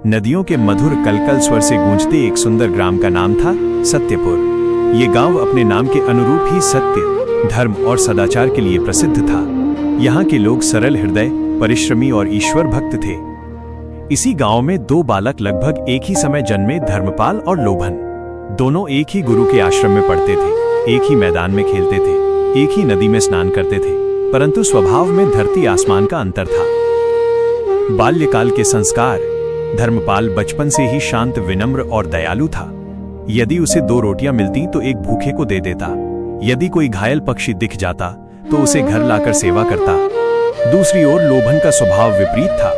नदियों के मधुर कलकल स्वर से गूंजते एक सुंदर ग्राम का नाम था सत्यपुर। ये गांव अपने नाम के अनुरूप ही सत्य, धर्म और सदाचार के लिए प्रसिद्ध था। यहाँ के लोग सरल हृदय, परिश्रमी और ईश्वर भक्त थे। इसी गांव में दो बालक लगभग एक ही समय जन्मे, धर्मपाल और लोभन। दोनों एक ही गुरु के आश्रम में पढ़ते थे, एक ही मैदान में खेलते थे, एक ही नदी में स्नान करते थे, परंतु स्वभाव में धरती आसमान का अंतर था। बाल्यकाल के संस्कार। धर्मपाल बचपन से ही शांत, विनम्र और दयालु था। यदि उसे 2 रोटियां मिलती तो एक भूखे को दे देता। यदि कोई घायल पक्षी दिख जाता तो उसे घर लाकर सेवा करता। दूसरी ओर लोभन का स्वभाव विपरीत था।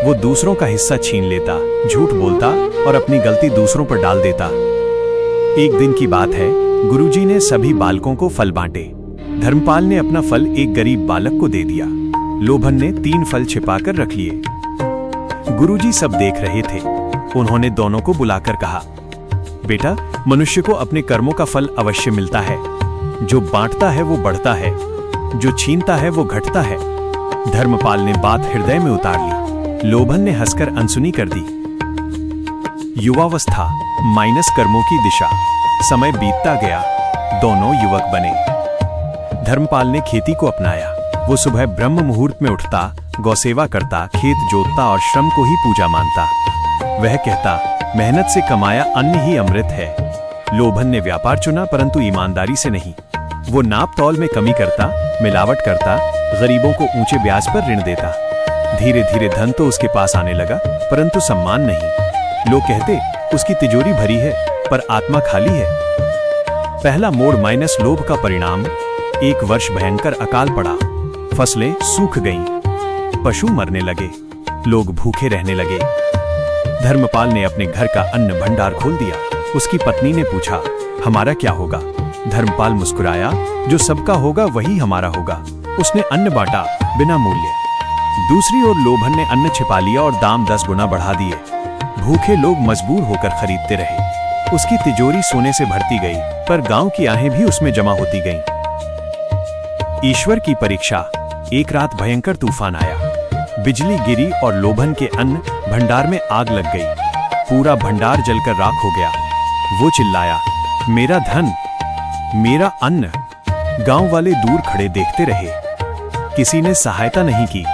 वो दूसरों का हिस्सा छीन लेता, झूठ बोलता और अपनी गलती दूसरों पर डाल देता। एक दिन की बात है, गुरुजी ने सभी बालकों को फल बांटे। धर्मपाल ने अपना फल एक गरीब बालक को दे दिया। लोभन ने 3 फल छिपाकर रख लिए। गुरुजी सब देख रहे थे। उन्होंने दोनों को बुलाकर कहा, बेटा, मनुष्य को अपने कर्मों का फल अवश्य मिलता है। जो बांटता है वो बढ़ता है, जो छीनता है वो घटता है। धर्मपाल ने बात हृदय में उतार ली। लोभन ने हंसकर अनसुनी कर दी। युवावस्था माइनस कर्मों की दिशा। समय बीतता गया, दोनों युवक बने। धर्मपाल ने खेती को अपनाया। वो सुबह ब्रह्म मुहूर्त में उठता, गौसेवा करता, खेत जोतता और श्रम को ही पूजा मानता। वह कहता, मेहनत से कमाया अन्न ही अमृत है। लोभन ने व्यापार चुना, परंतु ईमानदारी से नहीं। वो नाप तौल में कमी करता, मिलावट करता, गरीबों को ऊंचे ब्याज पर ऋण देता। धीरे धीरे धन तो उसके पास आने लगा, परंतु सम्मान नहीं। लोग कहते, उसकी तिजोरी भरी है पर आत्मा खाली है। पहला मोड़ माइनस लोभ का परिणाम। एक वर्ष भयंकर अकाल पड़ा। फसलें सूख गईं, पशु मरने लगे, लोग भूखे रहने लगे। धर्मपाल ने अपने घर का अन्न भंडार खोल दिया। उसकी पत्नी ने पूछा, हमारा क्या होगा? धर्मपाल मुस्कुराया, जो सबका होगा वही हमारा होगा। उसने अन्न बांटा बिना मूल्य। दूसरी ओर लोभन ने अन्न छिपा लिया और दाम 10 गुना बढ़ा दिए। भूखे लोग मजबूर होकर खरीदते रहे। उसकी तिजोरी सोने से भरती गई, पर गांव की आहें भी उसमें जमा होती गईं। ईश्वर की परीक्षा। एक रात भयंकर तूफान आया। बिजली गिरी और लोभन के अन्न भंडार में आग लग गई। पूरा भंडार जलकर राख हो गया। वो चिल्लाया, मेरा धन, मेरा अन्न। गांव वाले दूर खड़े देखते रहे। किसी ने सहायता नहीं की।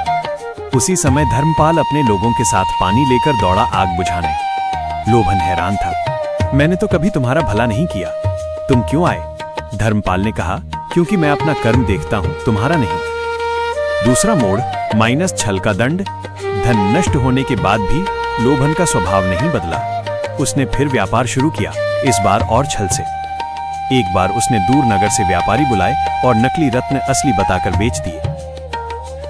उसी समय धर्मपाल अपने लोगों के साथ पानी लेकर दौड़ा आग बुझाने। लोभन हैरान था। मैंने तो कभी तुम्हारा भला नहीं किया, तुम क्यों आए? धर्मपाल ने कहा, क्योंकि मैं अपना कर्म देखता हूं, तुम्हारा नहीं। दूसरा मोड़ माइनस छल का दंड। धन नष्ट होने के बाद भी लोभन का स्वभाव नहीं बदला। उसने फिर व्यापार शुरू किया, इस बार और छल से। एक बार उसने दूर नगर से व्यापारी बुलाए और नकली रत्न असली बताकर बेच दिए।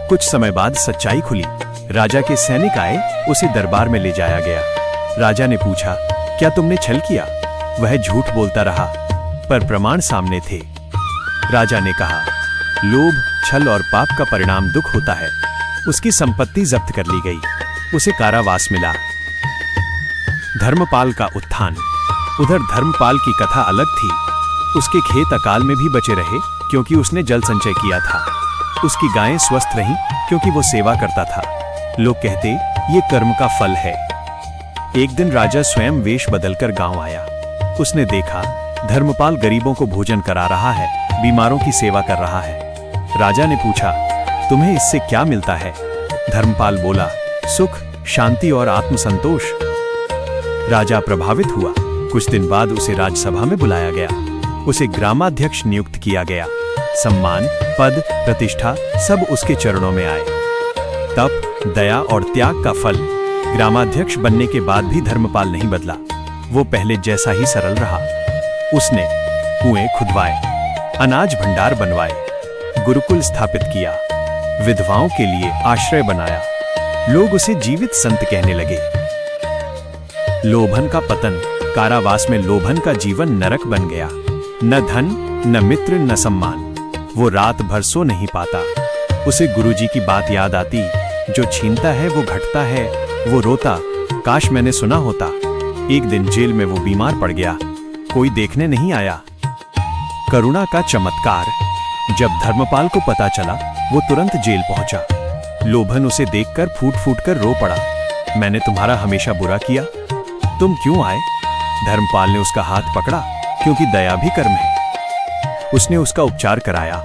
कुछ समय बाद सच्चाई खुली। राजा के सैनिक आए, उसे दरबार में ले जाया गया। राजा ने पूछा, क्या तुमने छल किया? वह झूठ बोलता रहा, पर प्रमाण सामने थे। राजा ने कहा, लोभ, छल और पाप का परिणाम दुख होता है। उसकी संपत्ति जब्त कर ली गई। उसे कारावास मिला। धर्मपाल का उत्थान। उधर धर्मपाल की कथा अलग थी। उसके खेत अकाल में भी बचे रहे, क्योंकि उसने जल संचय किया था। उसकी गायें स्वस्थ रहीं, क्योंकि वो सेवा करता था। लोग कहते, ये कर्म का फल है। एक दिन राजा स्वयं वेश बदलकर गांव आया। उसने देखा, धर्मपाल गरीबों को भोजन करा रहा है, बीमारों की सेवा कर रहा है। राजा ने पूछा, तुम्हें इससे क्या मिलता है? धर्मपाल बोला, सुख, शांति और आत्मसंतोष। राजा प्रभावित हुआ। कुछ दिन बाद उसे राजसभा में बुलाया गया। उसे ग्रामाध्यक्ष नियुक्त किया गया। सम्मान, पद, प्रतिष्ठा सब उसके चरणों में आए। तप, दया और त्याग का फल। ग्रामाध्यक्ष बनने के बाद भी धर्मपाल नहीं बदला। वो पहले जैसा ही सरल रहा। उसने कुएं खुदवाए, अनाज भंडार बनवाए, गुरुकुल स्थापित किया, विधवाओं के लिए आश्रय बनाया। लोग उसे जीवित संत कहने लगे। लोभन का पतन। कारावास में लोभन का जीवन नरक बन गया। न धन, न मित्र, न सम्मान। वो रात भर सो नहीं पाता। उसे गुरुजी की बात याद आती, जो छीनता है वो घटता है। वो रोता, काश मैंने सुना होता। एक दिन जेल में वो बीमार पड़ गया। कोई देखने नहीं आया। करुणा का चमत्कार। जब धर्मपाल को पता चला, वो तुरंत जेल पहुंचा। लोभन उसे देखकर फूट फूट कर रो पड़ा। मैंने तुम्हारा हमेशा बुरा किया? तुम क्यों आए? धर्मपाल ने उसका हाथ पकड़ा, क्योंकि दया भी कर्म है। उसने उसका उपचार कराया,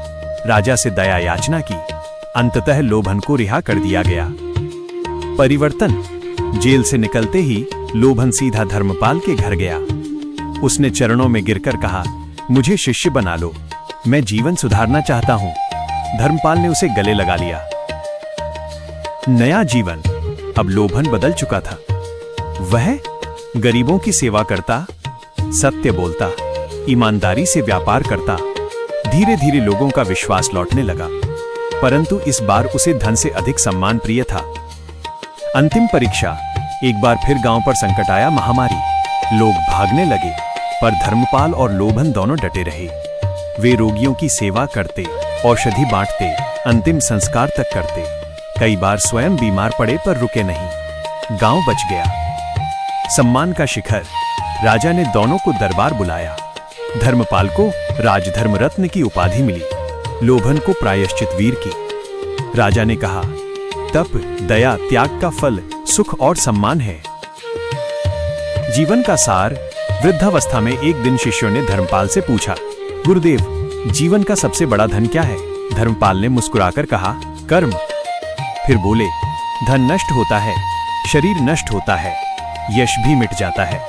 राजा से दया याचना की। अंततः लोभन को रिहा कर दिया गया। परिवर्तन। जेल से निकलते ही लोभन सीधा धर्मपाल के घर गया। उसने चरणों में गिरकर कहा, मुझे शिष्य बना लो, मैं जीवन सुधारना चाहता हूं। धर्मपाल ने उसे गले लगा लिया। नया जीवन। अब लोभन बदल चुका था। वह गरीबों की सेवा करता, सत्य बोलता, ईमानदारी से व्यापार करता। धीरे धीरे लोगों का विश्वास लौटने लगा, परंतु इस बार उसे धन से अधिक सम्मान प्रिय था। अंतिम परीक्षा। एक बार फिर गांव पर संकट आया, महामारी। लोग भागने लगे, पर धर्मपाल और लोभन दोनों डटे रहे। वे रोगियों की सेवा करते, औषधि बांटते, अंतिम संस्कार तक करते। कई बार स्वयं बीमार पड़े पर रुके नहीं। गांव बच गया। सम्मान का शिखर। राजा ने दोनों को दरबार बुलाया। धर्मपाल को राजधर्म रत्न की उपाधि मिली, लोभन को प्रायश्चित वीर की। राजा ने कहा, तप, दया, त्याग का फल सुख और सम्मान है। जीवन का सार। वृद्धावस्था में एक दिन शिष्यों ने धर्मपाल से पूछा, गुरुदेव, जीवन का सबसे बड़ा धन क्या है? धर्मपाल ने मुस्कुराकर कहा, कर्म। फिर बोले, धन नष्ट होता है, शरीर नष्ट होता है, यश भी मिट जाता है,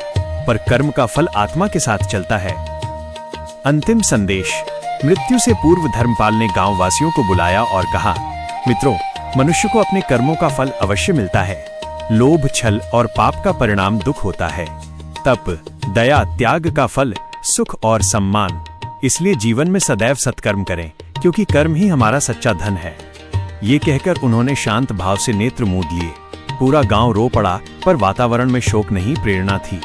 पर कर्म का फल आत्मा के साथ चलता है। अंतिम संदेश। मृत्यु से पूर्व धर्मपाल ने गांव वासियों को बुलाया और कहा, मित्रों, मनुष्य को अपने कर्मों का फल अवश्य मिलता है। लोभ, छल और पाप का परिणाम दुख होता है। तप, दया, त्याग का फल सुख और सम्मान। इसलिए जीवन में सदैव सत्कर्म करें, क्योंकि कर्म ही हमारा सच्चा धन है। ये कहकर उन्होंने शांत भाव से नेत्र मूंद लिए। पूरा गांव रो पड़ा, पर वातावरण में शोक नहीं, प्रेरणा थी।